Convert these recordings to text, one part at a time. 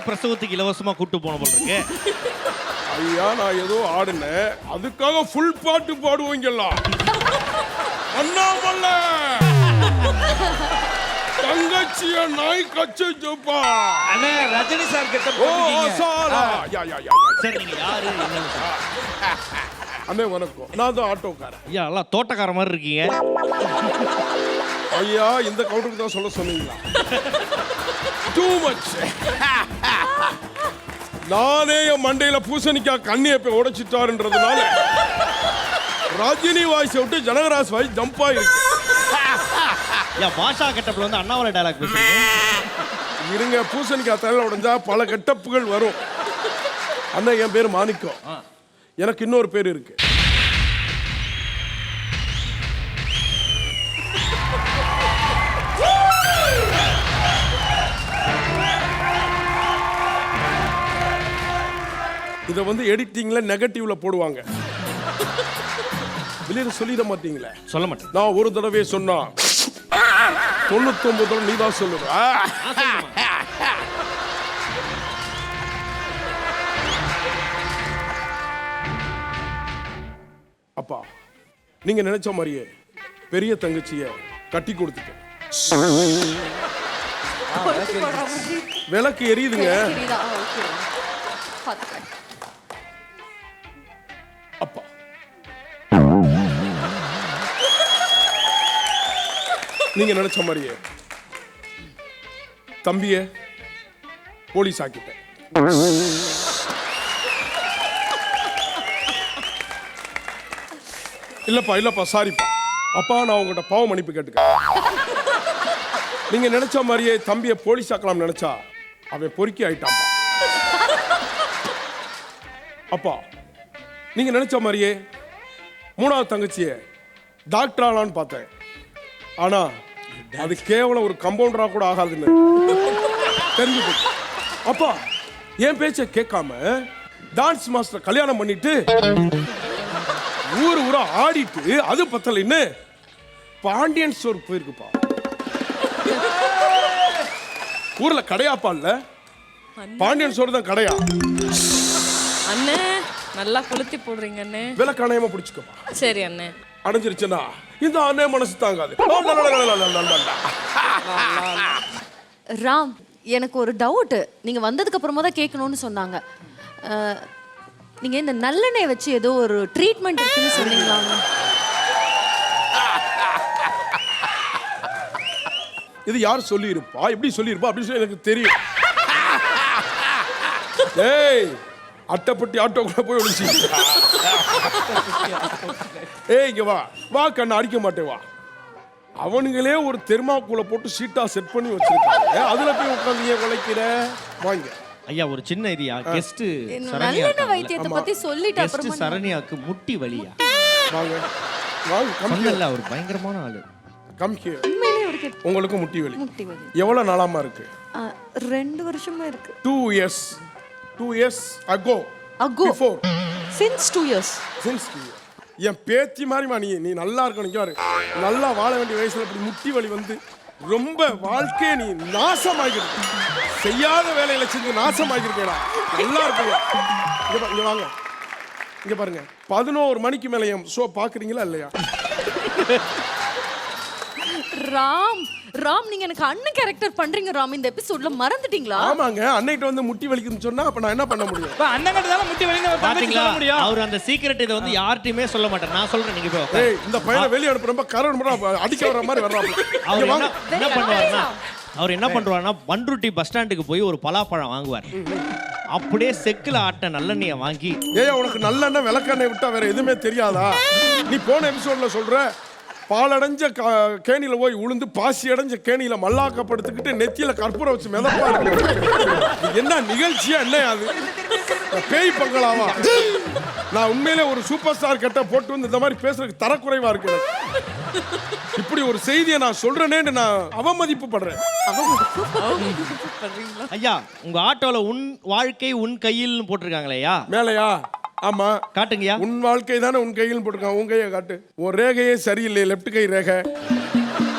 பிரசவத்துக்கு இலவசமா கூட்டு போன போல இருக்கு. ஐயா நான் ஏதோ ஆடுனேன், அதுக்காக ஃபுல் பாட்டு பாடுவீங்களா? அண்ணாமலை தங்கச்சிய நாய் கச்சப்பா. அண்ணே ரஜினி சார் கிட்ட ஓ சாரா. யா யா யா. சரி நீங்க யாரு என்னன்னு சொல்லுங்க. அண்ணே வணக்கம், நான் தான் ஆட்டோக்காரன். ஐயா எல்லாம் தோட்டக்கார மாதிரி இருக்கீங்க. ஐயா இந்த கவுண்டருக்கு தான் சொல்ல சொன்னீங்களா? Too much. நானே என் மண்டையில பூசணிக்காய் கண்ணியை போய் உடைச்சிட்டாருன்றதுனால ரஜினி வாய்ஸ் விட்டு ஜனகராஜ் வாய்ஸ் ஜம்ப் ஆயிருக்கு. ஐயா பாஷா கெட்டப்ல வந்து அண்ணாமலை டயலாக் பேசுறீங்க. இருங்க, பூசணிக்காய் தலையில உடைஞ்சா பல கெட்டப்புகள் வரும். அண்ணா என் பேர் மாணிக்கம், எனக்கு இன்னொரு பேர் இருக்கு. இதை வந்து எடிட்டிங்ல நெகட்டிவ்ல போடுவாங்க. வெளியில சொல்லிட மாட்டீங்களே? சொல்ல மாட்டேன். நான் ஒரு தடவை சொன்னா 99 தடவை நீதான் சொல்லுவ. அப்பா நீங்க நினைச்ச மாதிரியே பெரிய தங்கச்சிய கட்டி கொடுத்துட்டேன். விளக்கு எரியுதுங்க. அப்பா நீங்க நினைச்ச மாதிரியே தம்பிய போலீஸ் ஆக்கிட்டேன். இல்லப்பா சாரிப்பா. அப்பா நான் உங்கள்கிட்ட பாவ மன்னிப்பு கேட்டுக்க. நீங்க நினைச்ச மாதிரியே தம்பிய போலீஸ் ஆக்கலாம் நினைச்சா அவன் பொறுக்கி ஆயிட்டான்ப்பா. அப்பா நீங்க நினைச்ச மாதிரியே மூணாவது தங்கச்சிய டாக்டர் ஆகலான்னு பார்த்தேன். ஆனா அது கேவலம் ஒரு கம்பவுண்டரா கூட ஆகாதுன்னு தெரிஞ்சு போச்சு. அப்பா என் பேச்ச கேட்காம டான்ஸ் மாஸ்டர் கல்யாணம் பண்ணிட்டு ஊரா ஆடிட்டு அது பத்தலைன்னு பாண்டியன் ஸ்டோர் போயிருக்குப்பா. ஊர்ல கடையாப்பா இல்ல, பாண்டியன் ஸ்டோர் தான் கடையா. அண்ணே நல்லா கொளுத்தி போடுறீங்க அண்ணே. விலை காணாம பிடிச்சுக்கப்பா. சரி அண்ணே. அடைஞ்சிருச்சுன்னா இந்த அண்ணே மனசு தாங்காது. ராம் எனக்கு ஒரு டவுட், நீங்க வந்ததுக்கு அப்புறமா தான் கேட்கணும்னு சொன்னாங்க. நீங்க இந்த நல்லெண்ணெய் வச்சு ஏதோ ஒரு ட்ரீட்மெண்ட் இருக்குன்னு சொன்னீங்களா? இது யார் சொல்லியிருப்பா, எப்படி சொல்லியிருப்பா அப்படின்னு சொல்லி எனக்கு தெரியும். ஏய் அட்டைப்பட்டி ஆட்டோக்குள்ள போய் ஒளிச்சு. ஏய் இங்க வா கண்ணு அடிக்க மாட்டே வா. அவனுங்களே ஒரு தெர்மாக்குள்ள போட்டு சீட்டா செட் பண்ணி வச்சிருக்காங்க, அதுல போய் உட்காந்து ஏன் உழைக்கிற? வாங்க ஐயா ஒரு சின்ன ஐடியா. கெஸ்ட் நல்லெண்ணெய் வைத்தியத்தை பத்தி சொல்லிட்டு அப்புறமா சரண்யாக்கு முட்டி வலியா? வாங்க வாங்க சொன்னல ஒரு பயங்கரமான ஆளு. Come here. உண்மையிலே ஒரு உங்களுக்கு முட்டி வலி முட்டி வலி எவ்வளவு நாளாமா இருக்கு? 2 வருஷமா இருக்கு. 2 years ago before since 2 years. என் பேத்தி மாதிரிமா நீ நல்லா இருக்கணும். பாரு நல்லா வாழ வேண்டிய வயசுல இப்படி முட்டி வலி வந்து ரொம்ப வாழ்க்கையை நீ நாசமாகிருக்கு. செய்யாத வேலையில செஞ்சு நாசமாகிருக்கா. நல்லா இருப்பீங்க. இங்க வாங்க, இங்க பாருங்க. 11 மணிக்கு மேல என் ஷோ பாக்குறீங்களா இல்லையா? ராம் நீங்க எனக்கு அண்ணன் கேரக்டர் பண்றீங்க ராம். இந்த எபிசோட்ல மறந்துட்டீங்களா? ஆமாங்க, அன்னைக்கு வந்து முட்டி வலிக்குன்னு சொன்னா அப்ப நான் என்ன பண்ண முடியும்? அண்ணன் கிட்ட தான் முட்டி வலின்னு பாத்தீங்களா? சொல்ல முடியும். அவர் அந்த சீக்ரெட் இத வந்து யார்ட்டயுமே சொல்ல மாட்டார். நான் சொல்றேன், நீங்க போய் ஏய் இந்த பையனை வெளிய அனுப்புறப்ப கரண்ட் மட்டும் அடிக்க வர மாதிரி வர்றாங்க. அவர் என்ன பண்ணுவாருன்னா, அவர் என்ன பண்றாருன்னா பண்ருட்டி பஸ் ஸ்டாண்டுக்கு போய் ஒரு பலாப்பழம் வாங்குவார். அப்படியே செக்குல ஆட்ட நல்லெண்ணெயை வாங்கி, ஏய் உனக்கு நல்லெண்ணெய் விளக்கெண்ணெய் விட்டா வேற எதுவுமே தெரியாதா? நீ போன எபிசோட்ல சொல்ற பாலடைஞ்ச கேணியில போய் உளுந்து பாசி அடைஞ்ச கேணியில மல்லாக்கப்படுத்திக்கிட்டு நெத்தியில கற்பூரம் வச்சு மிதப்பா இருக்கு. என்ன நிகழ்ச்சியா என்ன அது? பேய் பங்களாவா? நான் உண்மையிலே ஒரு சூப்பர் ஸ்டார் கட்ட போட்டு வந்து இந்த மாதிரி பேசுறதுக்கு தரக்குறைவா இருக்கு. இப்படி ஒரு செய்தியை நான் சொல்றேன்னு நான் அவமதிப்பு படுறேன். ஐயா உங்க ஆட்டோல உன் வாழ்க்கை உன் கையில்னு போட்டிருக்காங்களேயா மேலையா? ஆமா காட்டுங்கயா. உன் வாழ்க்கை தானே உன் கையில் போட்டிருக்கான். உன் கையை காட்டு. உன் ரேகையே சரியில்லை, லெப்ட் கை ரேகை.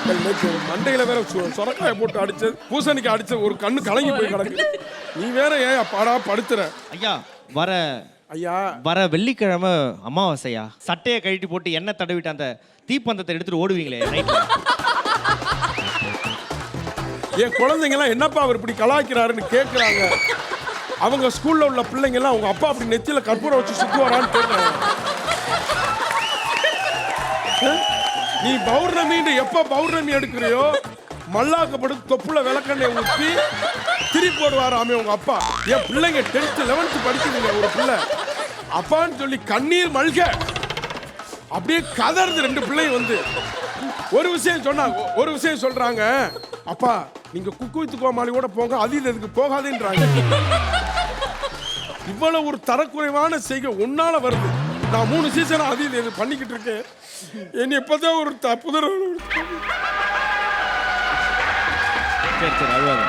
நேத்து மண்டையில வேற சொரக்காய போட்டு அடிச்சது, பூசணிக்கு அடிச்ச ஒரு கண்ணு கலங்கி போய் கிடக்கு. நீ வேற ஏன் பாடா படுத்துற? ஐயா வர ஐயா வர வெள்ளிக்கிழமை அமாவாசையா, சட்டையை கழட்டி போட்டு எண்ணெய் தடவிட்டு அந்த தீப்பந்தத்தை எடுத்துட்டு ஓடுவீங்களே நைட்ல. என் குழந்தைங்க எல்லாம் என்னப்பா அவர் இப்படி கலாய்க்கிறாருன்னு கேட்கிறாங்க. அவங்க ஸ்கூல்ல உள்ள பிள்ளைங்க எல்லாம் அவங்க அப்பா அப்படி நெத்தியில கற்பூரம் வச்சு சுத்துவாரான்னு கேட்கிறாங்க. நீ பௌர்ணமின்னு எப்ப பௌர்ணமி எடுக்கிறியோ மல்லாக்கப்படுத்து தொப்புல விளக்கெண்ணெய் ஊற்றி திருப்பி போடுவாராமே உங்க அப்பா. என் பிள்ளைங்க 10th 11th படிக்குதுங்க. ஒரு பிள்ளை அப்பான்னு சொல்லி கண்ணீர் மல்க அப்படியே கதறுது. 2 பிள்ளைங்க வந்து ஒரு விஷயம் சொன்னாங்க. ஒரு விஷயம் சொல்றாங்க, அப்பா நீங்க குக்கு வித்து கோமாளியோட போங்க, அது இதுக்கு போகாதுன்றாங்க. இவ்வளவு ஒரு தரக்குறைவான செய்கை உன்னால வருது. நான் 3 சீசன் அது இது பண்ணிக்கிட்டு இருக்கேன். என்ன இப்பதான் ஒரு தப்புதல். சரி சரி அழுவாங்க.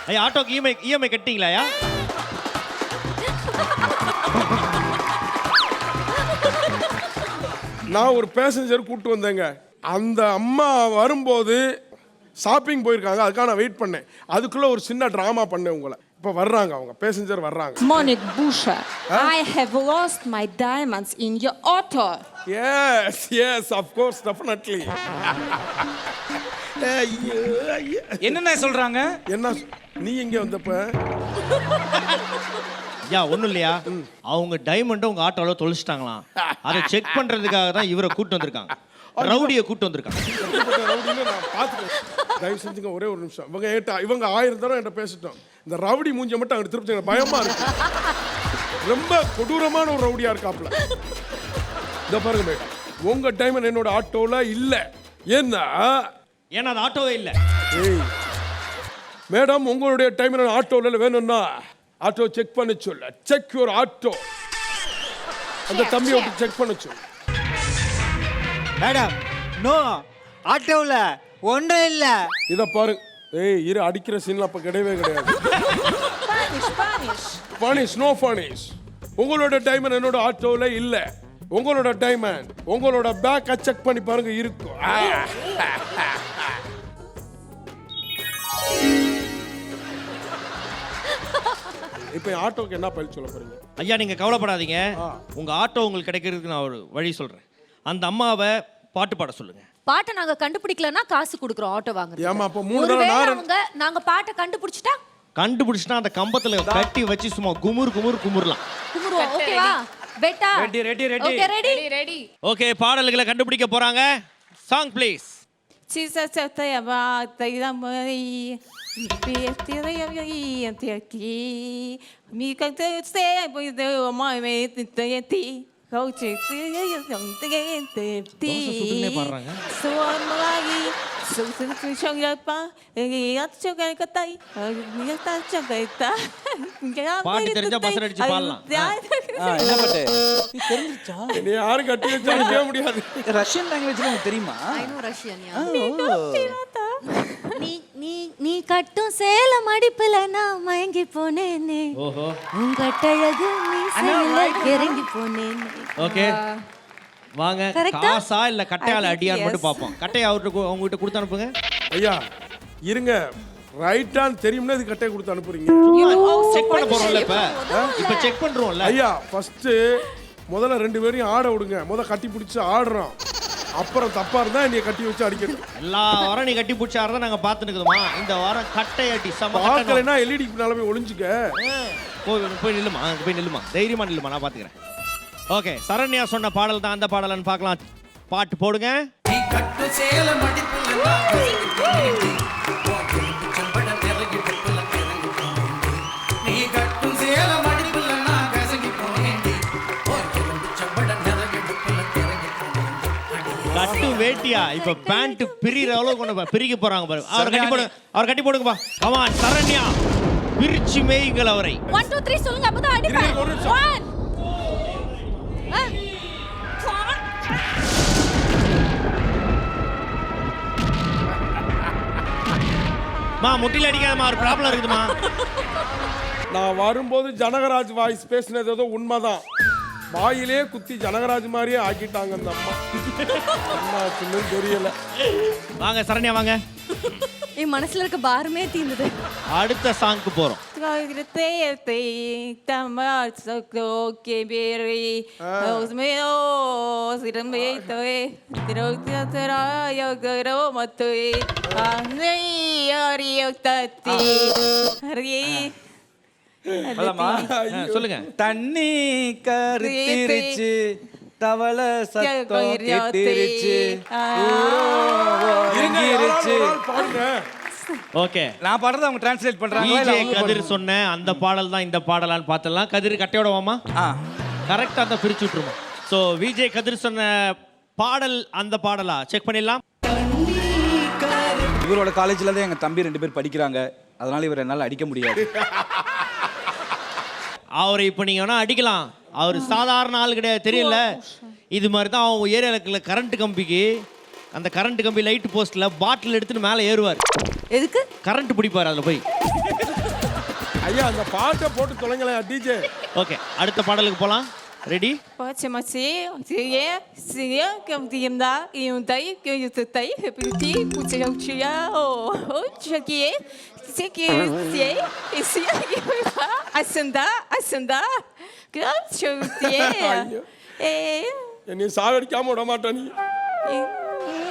ஐயா ஆட்டோக்கு இஎம்ஐ கட்டிங்களா ஐயா? நான் ஒரு பேசஞ்சர் கூட்டு வந்தேங்க. அந்த அம்மா வரும்போது ஷாப்பிங் போயிருக்காங்க, அதுக்காக நான் வெயிட் பண்ணேன். அதுக்குள்ள ஒரு சின்ன டிராமா பண்ணேன் உங்களை. இப்போ வர்றாங்க, அவங்க பேசஞ்சர் வர்றாங்க. Monik Busha, I have lost my diamonds in your auto. Yes, yes, of course, definitely. என்னென்ன சொல்றாங்க? என்ன நீ எங்க வந்தப்ப? ஐயா ஒண்ணும் இல்லையா, அவங்க டைமண்டை உங்க ஆட்டோல தொலைச்சிட்டாங்களாம். அதை செக் பண்றதுக்காக தான் இவரை கூட்டு வந்திருக்காங்க, ரவுடியை கூட்டு வந்திருக்காங்க. ரவுடின்னு நான் பார்த்துட்டேன். தயவு செஞ்சுங்க ஒரே ஒரு நிமிஷம். இவங்க 1000 தடவை என்கிட்ட பேசிட்டோம். இந்த ரவுடி மூஞ்ச மட்டும் அங்கே திருப்பி எனக்கு பயமா இருக்கு. ரொம்ப கொடூரமான ஒரு ரவுடியா இருக்காப்ல. இந்த பாருங்க மேடம், உங்க டைமண்ட் என்னோட ஆட்டோல இல்ல. ஏன்னா அது ஆட்டோவே இல்ல. ஏய் மேடம், உங்களுடைய டைமண்ட் ஆட்டோல வேணும்னா ஆட்டோ செக் பண்ண சொல்ல. Check your auto. அந்த தம்பியை விட்டு செக் பண்ண சொல்ல. மேடம் நோ, ஆட்டோவில் ஒன்றும் இல்லை. இதை பாருங்க. ஏய் இரு, அடிக்கிற சீன்ல அப்ப கிடையவே கிடையாது. Punish no punish. உங்களோட டைமண்ட் என்னோட ஆட்டோல இல்ல. உங்களோட டைமண்ட் உங்களோட பேக்கை செக் பண்ணி பாருங்க, இருக்கும். இப்போ ஆட்டோக்கு என்ன பதில் சொல்ல போறீங்க? ஐயா நீங்க கவலைப்படாதீங்க, உங்க ஆட்டோ உங்களுக்கு கிடைக்கிறதுக்கு நான் ஒரு வழி சொல்றேன். அந்த அம்மாவை பாட்டு பாட சொல்லுங்க. பாட்டை நாங்க கண்டுபிடிக்கலன்னா காசு கொடுக்குறோம் ஆட்டோ வாங்குறோம். ஏமா அப்ப 3 நாள் அவங்க நாங்க பாட்டை கண்டுபிடிச்சிட்டா கண்டுபிடிச்சிட்டா அந்த கம்பத்துல கட்டி வச்சு சும்மா குமுறலாம். குமுறுவோம். ஓகேவா? பெட்டா ready ready ready. Okay ready ready. Okay, பாடல்களை கண்டுபிடிக்க போறாங்க. Song please. Chisa chata ya ba ta ida mai pi tira ya ya ti aquí mi ka te se boy de mai me te ti coach ti ya ya te ti சுடுனே பாடுறாங்க. so mai so so chong ya pa ya chong ka tai ya ta chong ta பாட்டு தெரிஞ்சா பஸ்ல அடிச்சு பாடலாம். என்ன பாட்டு நீ தெரிஞ்சிச்சா? நீ யாரு கட்டி வச்சாலே முடியாது. ரஷ்யன் லாங்குவேஜ்ல உங்களுக்கு தெரியுமா? ஐ நோ ரஷ்யன்யா. நீ நீ நீ கட்டும் சேல மடிப்புல நான் மயங்கி போனேனே. ஓஹோ. உங்கட்டழகு நீ சேல இறங்கி போனேனே. ஓகே வாங்க. Correct ஆ? காசா இல்ல கட்டையால அடியான்னு மட்டும் பாப்போம். கட்டையை அவர்கிட்ட உங்ககிட்ட கொடுத்து அனுப்புங்க. ஐயா இருங்க, ரைட்டான்னு தெரியும்னா இது கட்டையை கொடுத்து அனுப்புறீங்க. செக் பண்ண போறோம்ல இப்ப செக் பண்றோம்ல. ஐயா ஃபர்ஸ்ட் முதல்ல 2 பேரையும் ஆட விடுங்க. கட்டி பிடிச்சி ஆடுறோம், அப்புறம் தப்பா இருந்தா என்னைய கட்டி வச்சு அடிக்கணும். எல்லா வாரம் நீ கட்டி பிடிச்ச ஆடுறத நாங்க பாத்துட்டு இருக்கோமா? இந்த வாரம் கட்டை அடி சம பார்க்கலைன்னா எல்இடி பின்னால போய் ஒளிஞ்சுக்க. போய் நில்லுமா, அங்க போய் நில்லுமா, தைரியமா நில்லுமா, நான் பாத்துக்கிறேன். ஓகே, சரண்யா சொன்ன பாடல் தான் அந்த பாடலன்னு பார்க்கலாம். பாட்டு போடுங்க. கட்டு வேட்டியா இப்ப பேண்ட் பிரிகிற அளவுக்கு கொண்டு பிரிக்க போறாங்க பாரு. அவர் கட்டி போடுங்கப்பா. கமான் சரண்யா, பிரிச்சு மேய்கள் அவரை. 1 2 3 சொல்லுங்க, அப்பதான் அடிப்பேன். 1 மா முட்டில அடிக்காதமா, ஒரு ப்ராப்ளம் இருக்குதுமா. நான் வரும்போது ஜனகராஜ் வாய்ஸ் பேசினது ஏதோ உண்மைதான். வாயிலே குத்தி ஜனகராஜ் மாதிரியே ஆக்கிட்டாங்க அந்த அம்மா. என்னாச்சுன்னு தெரியல. வாங்க சரண்யா வாங்க. என் மனசுல இருக்க பாரமே தீர்ந்தது. அடுத்த சாங்க்கு போறோம். சொல்லுங்க. தண்ணி கருத்திருச்சு தவளை சத்தம் கேட்டிருச்சு இருங்க, யாராவது ஒரு ஆள் பாடுங்க. ஓகே. நான் பாடுறத அவங்க டிரான்ஸ்லேட் பண்றாங்க. விஜே கதிர் சொன்ன அந்த பாடல் தான் இந்த பாடலான்னு பார்த்தலாம். கதிர் கட்டையோட வாமா. கரெக்டா தான் பிரிச்சு விட்டுருமா. ஸோ விஜே கதிர் சொன்ன பாடல் அந்த பாடலா செக் பண்ணிடலாம். இவரோட காலேஜ்ல தான் எங்க தம்பி 2 பேர் படிக்கிறாங்க. அதனால இவர் என்னால அடிக்க முடியாது. அவரை இப்போ நீங்க வேணா அடிக்கலாம். அவர் சாதாரண ஆள் கிடையாது, தெரியல. இது மாதிரி தான் அவங்க ஏரியாவுக்குள்ள கரண்ட் கம்பிக்கு அந்த கரண்ட் கம்பி லைட் போஸ்ட்ல பாட்டில் எடுத்துட்டு மேலே ஏறுவார். எதுக்கு? கரண்ட் பிடிப்பார் அதில் போய். ஐயா அந்த பாட்டை போட்டு தொலைங்களா டிஜே. ஓகே, அடுத்த பாடலுக்கு போகலாம். ரெடி? என்னை சாகடிக்காம விட மாட்டேன். நீ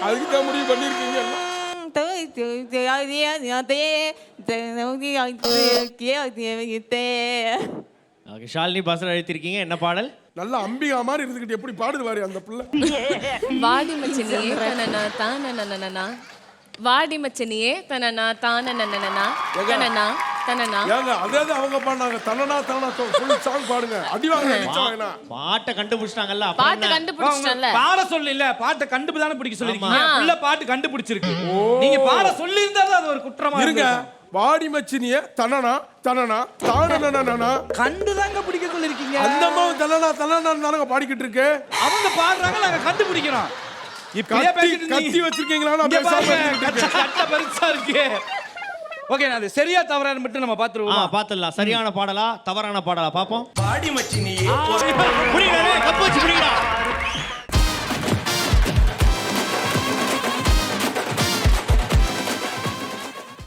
அதுக்கு தான் முடிவு பண்ணிருக்கீங்க. ஓகே, ஷாலினி பாசல் அழுத்திருக்கீங்க. என்ன பாடல்? நல்ல அம்பிகா மாதிரி இருந்துகிட்டு எப்படி பாடுது பாரு அந்த பிள்ளை. வாடி மச்சனியே தனனா தானனனனனா வாடி மச்சனியே தனனா தானனனனனா தனனா தனனா. ஏங்க அதே தான் அவங்க பாடுனாங்க. தனனா தனனா ஃபுல் சாங் பாடுங்க. அடி வாங்க நிச்சயமா. பாட்டை கண்டுபிடிச்சிட்டாங்கல்ல. பாட்டு கண்டுபிடிச்சல. பாட சொல்லி இல்ல, பாட்டை கண்டுபிடிச்சானே பிடிக்க சொல்லிருக்கீங்க. உள்ள பாட்டு கண்டுபிடிச்சிருக்கு. நீங்க பாட சொல்லி இருந்தா அது ஒரு குற்றமா இருங்க. வாடி மச்சினியே தனனா தனனா தானனனனனா கண்டுதாங்க பிடிக்க சொல்லிருக்கீங்க. அந்த அம்மா தனனா தனனா தானங்க பாடிக்கிட்டு இருக்கு. அவங்க பாடுறாங்க, நாங்க கண்டுபிடிக்கிறோம். இப்படியே பேசிட்டு கத்தி வச்சிருக்கீங்களா? நான் பேசாம இருக்கேன். கட்ட பெருசா இருக்கு. ஓகே, அது சரியா தவறான்னு மட்டும் நம்ம பாத்துருவோம். பாத்துடலாம். சரியான பாடலா தவறான பாடலா பாப்போம். பாடி மச்சினியே புரியல, கப்பு வச்சு புரியல.